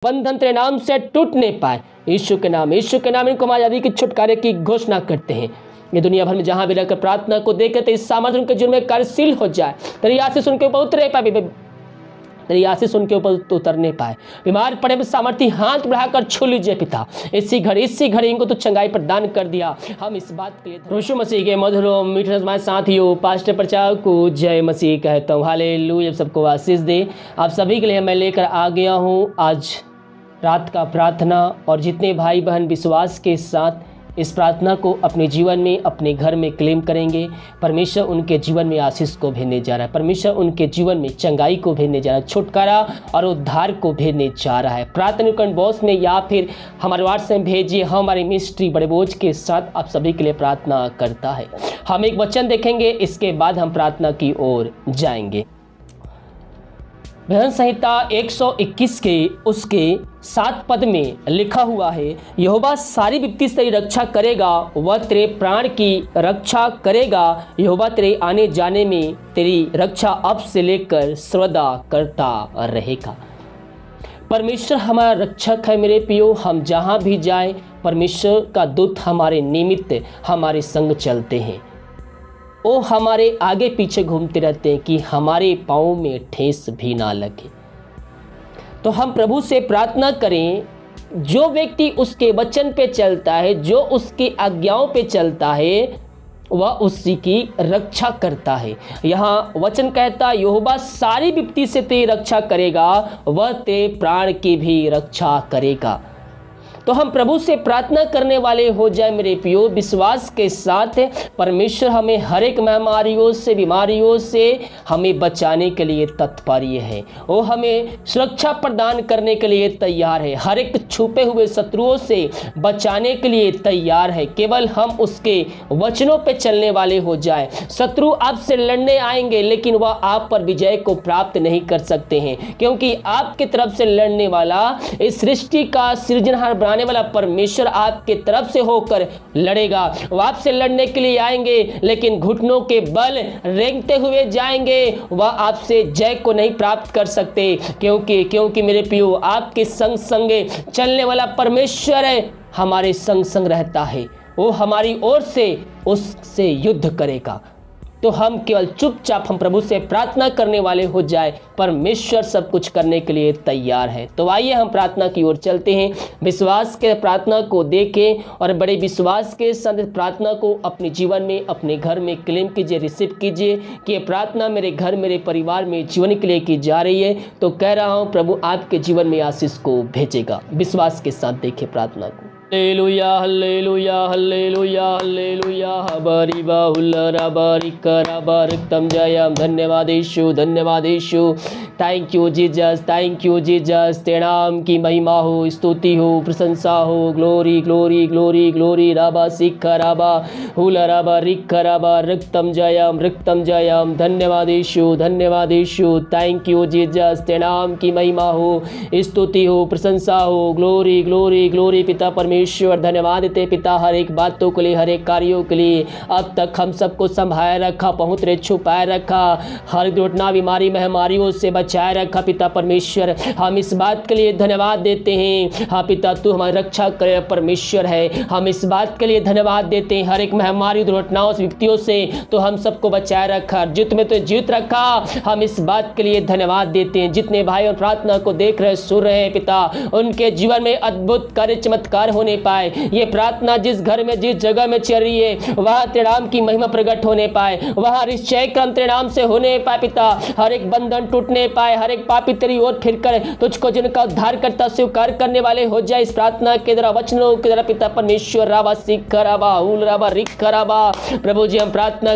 बंधन तेरे नाम से टूट नहीं पाए। यीशु के नाम इनको हम आज़ादी की छुटकारे की घोषणा करते हैं। ये दुनिया भर में जहां भी रहकर प्रार्थना को देखते तो इस सामर्थ्य उनके जीवन में कार्यशील हो जाए। तेरी आशीष उनके ऊपर उतरे पाए, तेरी आशीष उनके ऊपर उतरने पाए। बीमार पड़े में सामर्थ्य हाथ बढ़ाकर छू लीजिए पिता। इसी घड़ी इनको तो चंगाई प्रदान कर दिया। हम इस बात के लिए यीशु मसीह के मधुर मीठे हमारे साथियों पास्टर प्रचारक को जय मसीह कहता हूँ। हालेलुया, सबको आशीष दे। आप सभी के लिए मैं लेकर आ गया हूँ आज रात का प्रार्थना, और जितने भाई बहन विश्वास के साथ इस प्रार्थना को अपने जीवन में अपने घर में क्लेम करेंगे, परमेश्वर उनके जीवन में आशीष को भेजने जा रहा है। परमेश्वर उनके जीवन में चंगाई को भेजने जा रहा है, छुटकारा और उद्धार को भेजने जा रहा है। प्रार्थना बॉक्स में या फिर हमारे व्हाट्सएप में भेजिए। हमारी मिस्ट्री बड़े बोझ के साथ आप सभी के लिए प्रार्थना करता है। हम एक वचन देखेंगे, इसके बाद हम प्रार्थना की ओर जाएंगे। भजन संहिता 121 के उसके 7 पद में लिखा हुआ है, यहोवा सारी विपत्ति से तेरी रक्षा करेगा, वह तेरे प्राण की रक्षा करेगा। यहोवा तेरे आने जाने में तेरी रक्षा अब से लेकर सर्वदा करता रहेगा। परमेश्वर हमारा रक्षक है मेरे प्रियो। हम जहाँ भी जाएं, परमेश्वर का दूत हमारे निमित्त हमारे संग चलते हैं। वो हमारे आगे पीछे घूमते रहते हैं कि हमारे पाँव में ठेस भी ना लगे। तो हम प्रभु से प्रार्थना करें, जो व्यक्ति उसके वचन पे चलता है, जो उसकी आज्ञाओं पे चलता है, वह उसी की रक्षा करता है। यहाँ वचन कहता है, यहोवा सारी विपत्ति से तेरी रक्षा करेगा, वह तेरे प्राण की भी रक्षा करेगा। तो हम प्रभु से प्रार्थना करने वाले हो जाए मेरे प्रियो, विश्वास के साथ। परमेश्वर हमें हर एक महामारियों से, बीमारियों से हमें बचाने के लिए तत्पर है। वो हमें सुरक्षा प्रदान करने के लिए तैयार है, हर एक छुपे हुए शत्रुओं से बचाने के लिए तैयार है। केवल हम उसके वचनों पे चलने वाले हो जाए। शत्रु आपसे लड़ने आएंगे, लेकिन वह आप पर विजय को प्राप्त नहीं कर सकते हैं, क्योंकि आपके तरफ से लड़ने वाला, इस सृष्टि का सृजनहार बनाने वाला परमेश्वर आपके तरफ से होकर लड़ेगा। वह आपसे लड़ने के लिए आएंगे, लेकिन घुटनों के बल रेंगते हुए जाएंगे। वह आपसे जय को नहीं प्राप्त कर सकते, क्योंकि मेरे प्रियो, आपके संग संगे चलने वाला परमेश्वर है, हमारे संग संग रहता है। वो हमारी ओर से उससे युद्ध करेगा। तो हम केवल चुपचाप हम प्रभु से प्रार्थना करने वाले हो जाए। परमेश्वर सब कुछ करने के लिए तैयार है। तो आइए हम प्रार्थना की ओर चलते हैं। विश्वास के प्रार्थना को देखें और बड़े विश्वास के साथ प्रार्थना को अपने जीवन में, अपने घर में क्लेम कीजिए, रिसीव कीजिए कि ये प्रार्थना मेरे घर, मेरे परिवार में जीवन के लिए की जा रही है। तो कह रहा हूँ, प्रभु आपके जीवन में आशीष को भेजेगा। विश्वास के साथ देखिए प्रार्थना को। हालेलुया हालेलुया हालेलुया हालेलुया हबरी बाहुल्ला बारी करा बारकतम जयम। धन्यवाद यीशु, धन्यवाद Yeshu. Thank you Jesus, thank you Jesus. तेरे नाम की महिमा हो, स्तुति हो, प्रशंसा हो। Glory glory glory glory. राबा सिक्खा राबा हुला राबा रिक्खा राबा रक्तम जयम। धन्यवाद यीशु, धन्यवाद यीशु। Thank you Jesus. तेरे नाम की महिमा हो, स्तुति हो, प्रशंसा हो। Glory glory glory. पिता परमेश्वर धन्यवाद देते पिता, हर एक बातों के लिए, हर एक कार्यों के लिए। अब तक हम सबको संभाए रखा, पहुँच छुपाए रखा, हर दुर्घटना, बीमारी, महामारियों से बचाए रखा पिता परमेश्वर। हम इस बात के लिए धन्यवाद देते हैं। हाँ पिता, तू हमारी रक्षा करे परमेश्वर है। हम इस बात के लिए धन्यवाद देते हैं, हर एक महामारी, दुर्घटनाओं से, विपत्तियों से तो हम सबको बचाए रखा, जीत में तो जीत रखा। हम इस बात के लिए धन्यवाद देते हैं। जितने भाई और प्रार्थना को देख रहे, सुन रहे हैं पिता, उनके जीवन में अद्भुत कार्य, चमत्कार होने पाए। ये प्रार्थना जिस घर में, जिस जगह में चल रही है, वहां तेरे नाम की महिमा प्रकट होने पाए, वहां निश्चय क्रम तेरे नाम से होने पाए पिता। हर एक बंधन टूटने पाए, हर एक पापी तेरी ओर फिरकर तुझको जिनका उद्धार करता स्वीकार करने वाले हो जाए। इस प्रार्थना के द्वारा, वचनों के द्वारा पिता परमेश्वर। राबा सिक्खा राबा हुल राबा रिक्खा राबा। प्रभु जी, हम प्रार्थना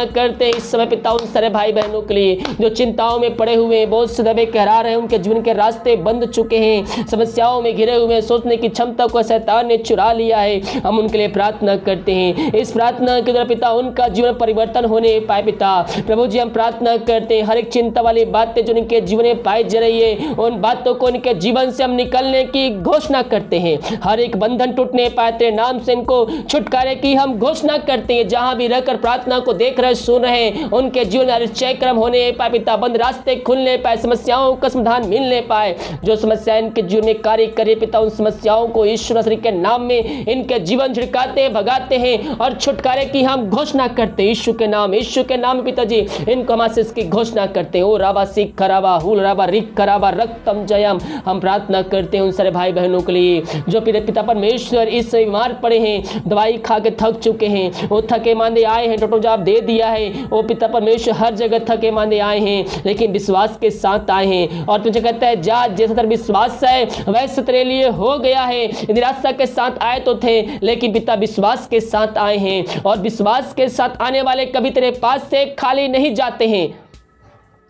करते इस समय पिता उन सारे भाई बहनों के लिए जो चिंताओं में पड़े हुए हैं, बहुत से दबे कहरा रहे हैं, उनके जीवन के रास्ते बंद चुके हैं, समस्याओं में घिरे हुए हैं, सोचने की क्षमता को को शैतान ने चुरा लिया है, हम उनके लिए प्रार्थना करते हैं। इस प्रार्थना के द्वारा पिता उनका जीवन परिवर्तन होने पाए पिता। प्रभु जी हम प्रार्थना करते हैं, हर एक चिंता वाली बातें जो इनके जीवन में पाई जा रही है, उन बातों को इनके जीवन से हम निकलने की घोषणा करते हैं। हर एक बंधन टूटने पाए तेरे नाम से इनको छुटकारे की हम घोषणा करते हैं। जहां भी रहकर प्रार्थना को देख रहे सुन रहे हैं, उनके जीवन में आश्चर्य क्रम होने पाए पिता, बंद रास्ते खुलने पाए, समस्याओं का समाधान मिलने पाए। जो समस्या इनके जीवन में कार्य करे पिता, उन समस्याओं को यीशु मसीह के नाम में इनके जीवन झिड़काते भगाते हैं और छुटकारे की हम घोषणा करते हैं। यीशु के नाम में पिताजी इनको हम आशीष की घोषणा करते हैं। ओ राबा सिख खराबा हुल राबा रिक खराबा रक्तम जयम। हम प्रार्थना करते हैं उन सारे भाई बहनों के लिए जो पिता परमेश्वर इस बीमार पड़े हैं, दवाई खा के थक चुके हैं, वो थके मांदे आए हैं, डॉक्टर जवाब दे दिया है। वो पिता परमेश्वर हर जगह थके मांदे आए हैं, लेकिन विश्वास के साथ आए हैं और तुझे कहता है जा, जैसा तेरा विश्वास है वैसे तेरे लिए हो गया है। निराशा के साथ आए तो थे, लेकिन पिता विश्वास के साथ आए हैं और विश्वास के साथ आने वाले कभी तेरे पास से खाली नहीं जाते हैं।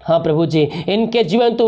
हाँ प्रभु जी, इनके जीवन तो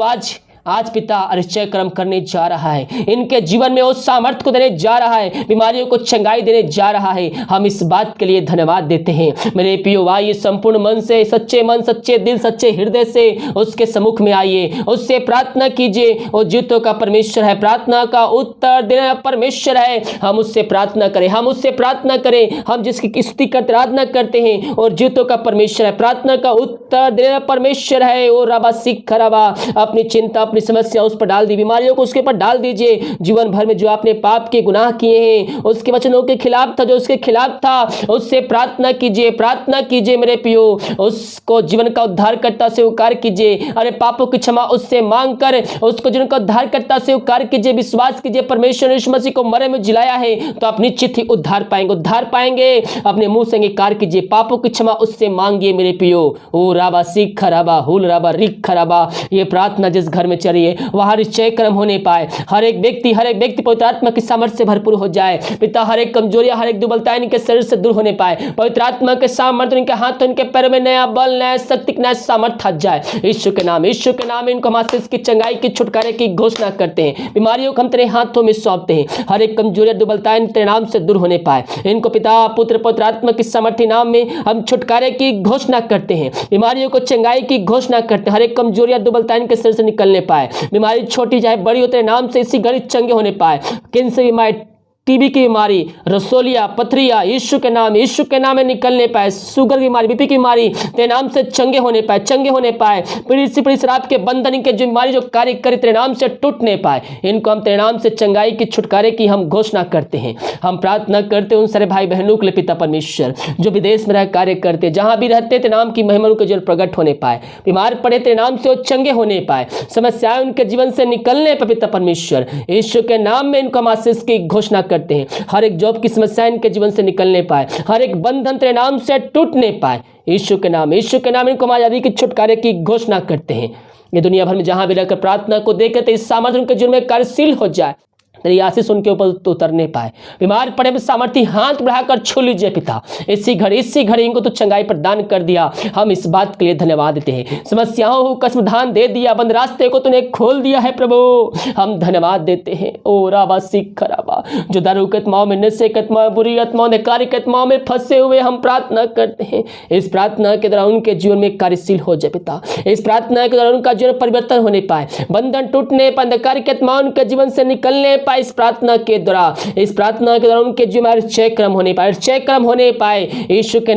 आज पिता आश्चर्य कर्म करने जा रहा है, इनके जीवन में उस सामर्थ्य को देने जा रहा है, बीमारियों को चंगाई देने जा रहा है। हम इस बात के लिए धन्यवाद देते हैं। मेरे प्रियो आइए संपूर्ण मन से, सच्चे मन, सच्चे दिल, सच्चे हृदय से उसके सम्मुख में आइए, उससे प्रार्थना कीजिए। वो जीतों का परमेश्वर है, प्रार्थना का उत्तर देने वाला परमेश्वर है। हम उससे प्रार्थना करें, हम उससे प्रार्थना करें, हम जिसकी स्तुति करते आराधना करते हैं और जीतों का परमेश्वर है, प्रार्थना का उत्तर देने वाला परमेश्वर है। ओ राबा सिख खराबा, अपनी चिंता अपनी समस्या उस पर डाल दी, बीमारियों को उसके ऊपर डाल दीजिए। जीवन भर में जो आपने पाप के गुनाह किए हैं, उसके वचनों के खिलाफ था, जो उसके खिलाफ था, उससे प्रार्थना कीजिए, प्रार्थना कीजिए मेरे पियो। उसको जीवन का उद्धारकर्ता से स्वीकार कीजिए, अरे पापों की क्षमा उससे मांग कर उसको जीवन का उद्धारकर्ता से स्वीकार कीजिए। विश्वास कीजिए परमेश्वर ने यीशु मसीह को मरे में जिलाया है, तो आप निश्चित ही उद्धार पाएंगे। अपने मुंह से अंगीकार कीजिए, पापों की क्षमा उससे मांगिए मेरे पियो। ओ राबा सिख खराबा हुल राबा रिक खराबा। ये प्रार्थना जिस घर में चलिए वहां निश्चय कर्म होने पाए। हर एक व्यक्ति पवित्र आत्मा की सामर्थ्य से भरपूर हो जाए पिता। हर एक कमजोरियां, हर एक दुर्बलताएं इनके शरीर से दूर होने पाए। पवित्र आत्मा के सामर्थ्य इनके हाथों, इनके पैरों में नया बल, नया शक्ति, नया सामर्थ्य आ जाए। यीशु के नाम इनको हम आशीष की, चंगाई की, छुटकारे की घोषणा करते हैं। बीमारियों को हम तेरे हाथों में सौंपते हैं। हर एक कमजोरियां, दुर्बलताएं तेरे नाम से दूर होने पाए। इनको पिता पुत्र पवित्र आत्मा की सामर्थ्य नाम में हम छुटकारे की घोषणा करते हैं, बीमारियों को चंगाई की घोषणा करते हैं। हर एक कमजोरियां, दुर्बलताएं इनके शरीर से निकलने पाए। बीमारी छोटी चाहे बड़ी हो तेरे नाम से इसी घड़ी चंगे होने पाए। कैंसर बीमारी, टीबी की बीमारी, रसोलिया, पथरिया, यीशु के नाम में निकलने पाए। शुगर की बीमारी, बीपी की बीमारी तेरे नाम से चंगे होने पाए। पीड़ी शराब के बंधन के जो बीमारी जो कार्य करे तेरे नाम से टूटने पाए। इनको हम तेरे नाम से चंगाई की, छुटकारे की हम घोषणा करते हैं। हम प्रार्थना करते हैं उन सारे भाई बहनों के लिए पिता परमेश्वर जो विदेश में रह कार्य करते, जहां भी रहते तेरे नाम की महिमा उनके जीवन प्रकट होने पाए। बीमार पड़े तेरे नाम से वो चंगे होने पाए। समस्याएं उनके जीवन से निकलने पर पिता परमेश्वर यीशु के नाम में इनको हम आशीष की घोषणा करते हैं। हर एक जॉब की समस्या इनके जीवन से निकलने पाए, हर एक बंधन तेरे नाम से टूटने पाए। यीशु के नाम इनको आजादी की, छुटकारे की घोषणा करते हैं। ये दुनिया भर में जहां भी रहकर प्रार्थना को देखे तो इस सामर्थ्य उनके जीवन में कार्यशील हो जाए, तेरी आशीष उनके ऊपर उतरने पाए। बीमार पड़े में सामर्थ्य हाथ बढ़ाकर छू लीजिए पिता। इसी घड़ी इनको तो चंगाई प्रदान कर दिया। हम इस बात के लिए धन्यवाद देते हैं। समस्याओं का समाधान दे दिया, बंद रास्ते को तूने खोल दिया है प्रभु, हम धन्यवाद देते हैं। ओ राबा सिख खराबा, जो दारू के आत्माओं में, नशे के आत्माओं, बुरी आत्माओं, नकारी के आत्माओं में फंसे हुए हम प्रार्थना करते हैं। इस प्रार्थना के द्वारा उनके जीवन में कार्यशील हो जाए पिता। इस प्रार्थना के द्वारा उनका जीवन परिवर्तन होने पाए, बंधन टूटने पाए, अंधकार के आत्माओं उनके जीवन से निकलने पाए। इस प्रार्थना के द्वारा उनके जीवन में चय क्रम होने पाए। यीशु के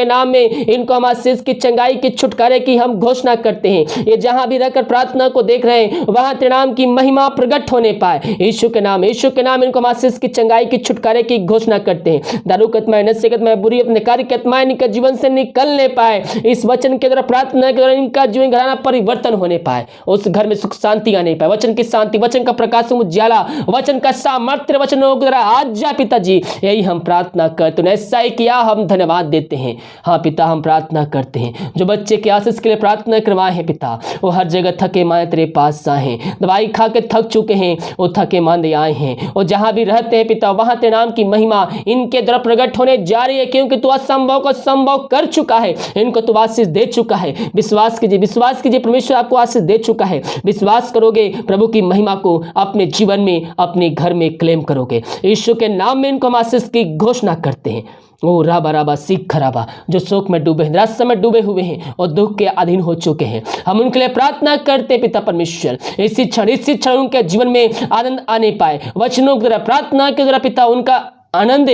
नाम में इनको हम आशीष की, चंगाई की, छुटकारे की हम घोषणा करते हैं। ये जहां भी रहकर प्रार्थना को देख रहे हैं वहां तेरे नाम की महिमा प्रकट होने पाए। यीशु के नाम इनको हम आशीष की, चंगाई की, छुटकारे की घोषणा करते हैं। दारू के आत्माएं, नशे के आत्माएं, बुरी नकारी के आत्माएं इनके जीवन से निकलने पाए। इस वचन के द्वारा, प्रार्थना के द्वारा इनका जीवन घराना परिवर्तन होने पाए। उस घर में सुख शांति आने पाए। वचन की शांति, वचन का प्रकाश, उजाला, वचन का सामर्थ्य वचनों के द्वारा आज जा पिताजी, यही हम प्रार्थना करते। तूने ऐसा ही किया, हम धन्यवाद देते हैं। हाँ पिता, हम प्रार्थना करते हैं जो बच्चे के आशीष के लिए प्रार्थना करवाए हैं पिता, वो हर जगह थके मांदे तेरे पास आए हैं। दवाई खा के थक चुके हैं, वो थके मांदे आए हैं। वो जहां जहां भी रहते हैं पिता, वहां तेरे नाम की महिमा इनके द्वारा प्रकट होने जा रही है, क्योंकि तू असंभव को संभव कर चुका है। इनको तू आशीष दे चुका है। विश्वास कीजिए परमेश्वर आपको आशीष दे चुका है। विश्वास करोगे, प्रभु की महिमा को अपने जीवन में, अपने घर में क्लेम करोगे। यीशु के नाम में इनको हम आशीष की घोषणा करते हैं। ओ राबा राबा सीख खराबा, जो शोक में डूबे हैं, निराशा में डूबे हुए हैं और दुख के अधीन हो चुके हैं, हम उनके लिए प्रार्थना करते पिता परमेश्वर, इसी क्षण उनके जीवन में आनंद आने पाए। वचनों के द्वारा, प्रार्थना के द्वारा पिता उनका आनंद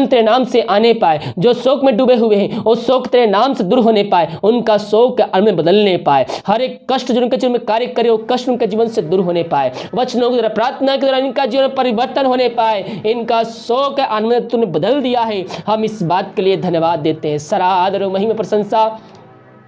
तेरे नाम से आने पाए। जो शोक में डूबे हुए हैं, वो शोक तेरे नाम से दूर होने पाए, उनका शोक आनंद में बदलने पाए। हर एक कष्ट जो उनके जीवन में कार्य करे, वो कष्ट उनके जीवन से दूर होने पाए। वचनों के द्वारा, प्रार्थना के द्वारा इनका जीवन परिवर्तन होने पाए। इनका शोक आनंद में तूने बदल दिया है। हम इस बात के लिए धन्यवाद देते हैं। सारा आदर और महिमा प्रशंसा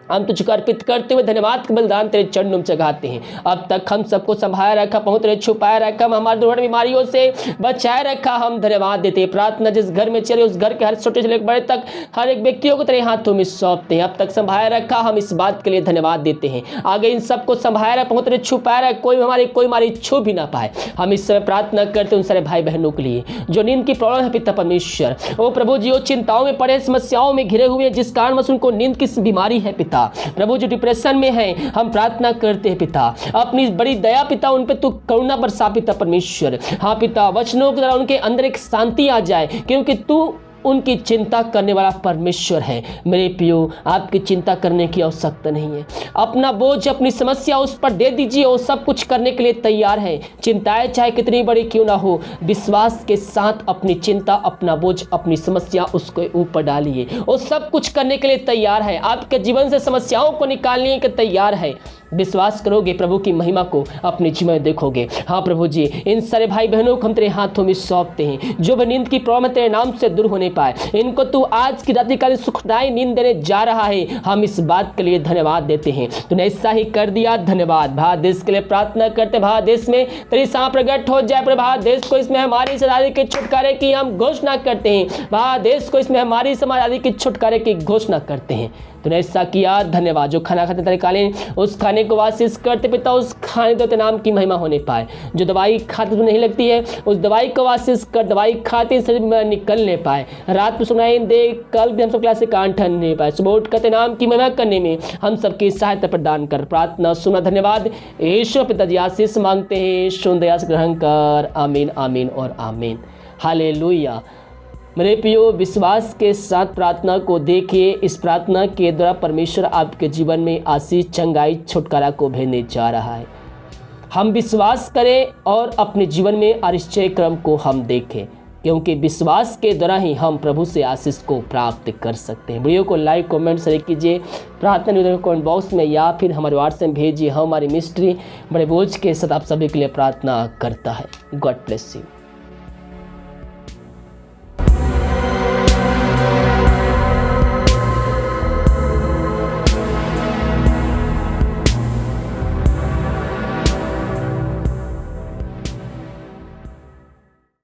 हम तुझको अर्पित करते हुए धन्यवाद के बलिदान तेरे चरणों में चढ़ाते हैं। अब तक हम सबको संभाया रखा, पहुँच रहे छुपाया रखा, हमारे दुर्घटना बीमारियों से बचाए रखा, हम धन्यवाद देते हैं। प्रार्थना जिस घर में चले, उस घर के हर छोटे से लेकर बड़े तक हर एक व्यक्तियों को तेरे हाथों में सौंपते हैं। अब तक संभाया रखा, हम इस बात के लिए धन्यवाद देते हैं। आगे इन सबको संभाया रखा, पहुँच रहे छुपाया रखा, कोई हमारी छू भी ना पाए। हम इस समय प्रार्थना करते हैं उन सारे भाई बहनों के लिए जो नींद की प्रॉब्लम है पिता परमेश्वर। ओ प्रभु जी, वो चिंताओं में पड़े, समस्याओं में घिरे हुए, जिस कारण उनको नींद की बीमारी है पिता प्रभु, जो डिप्रेशन में है, हम प्रार्थना करते हैं पिता, अपनी बड़ी दया पिता उन पे तू करुणा बरसा पिता परमेश्वर। हाँ पिता, वचनों के द्वारा उनके अंदर एक शांति आ जाए, क्योंकि तू उनकी चिंता करने वाला परमेश्वर है। मेरे प्रियो, आपकी चिंता करने की आवश्यकता नहीं है। अपना बोझ, अपनी समस्या उस पर दे दीजिए, वो सब कुछ करने के लिए तैयार है। चिंताएं चाहे कितनी बड़ी क्यों ना हो, विश्वास के साथ अपनी चिंता, अपना बोझ, अपनी समस्या उसके ऊपर डालिए। वो सब कुछ करने के लिए तैयार है। आपके जीवन से समस्याओं को निकालने के तैयार है। विश्वास करोगे, प्रभु की महिमा को अपने जीवन में देखोगे। हाँ प्रभु जी, इन सारे भाई बहनों को हम तेरे हाथों में सौंपते हैं, जो भी नींद की प्रॉब्लम तेरे नाम से दूर होने पाए। इनको तू आज की रात्रिकालीन सुखदायी नींद देने जा रहा है। हम इस बात के लिए धन्यवाद देते हैं। तूने ऐसा ही कर दिया, धन्यवाद। भारत देश के लिए प्रार्थना करते, भारत देश में तेरी सांप प्रकट हो जाए। भारत देश को इसमें हमारी आजादी के छुटकारे की हम घोषणा करते हैं। भारत देश को इसमें हमारी आजादी के छुटकारे की घोषणा करते हैं। तूने ऐसा किया, धन्यवाद। जो खाना खाते तरीकालीन, उस खाने को आशीष करते पिता, उस खाने तो तेरे नाम की महिमा होने पाए। जो दवाई खाते तो नहीं लगती है, उस दवाई को आशीष कर, दवाई खाते शरीर में निकलने पाए। रात में सुनाई दे, कल भी हम सब क्लास से कान ठनने पाए। सुबह उठ कर नाम की महिमा करने में हम सबकी सहायता प्रदान कर। प्रार्थना सुना, धन्यवाद। यीशु पिताजी आशीष मांगते हैं, सुन दया से ग्रहण कर। आमीन, आमीन और आमीन। हालेलुया। मेरे प्रियो, विश्वास के साथ प्रार्थना को देखिए। इस प्रार्थना के द्वारा परमेश्वर आपके जीवन में आशीष, चंगाई, छुटकारा को भेजने जा रहा है। हम विश्वास करें और अपने जीवन में आश्चर्य क्रम को हम देखें, क्योंकि विश्वास के द्वारा ही हम प्रभु से आशीष को प्राप्त कर सकते हैं। वीडियो को लाइक, कमेंट, शेयर कीजिए। प्रार्थना निवेदन कमेंट बॉक्स में या फिर हमारे व्हाट्सएप में भेजिए। हमारी मिनिस्ट्री बड़े बोझ के साथ आप सभी के लिए प्रार्थना करता है। God bless you.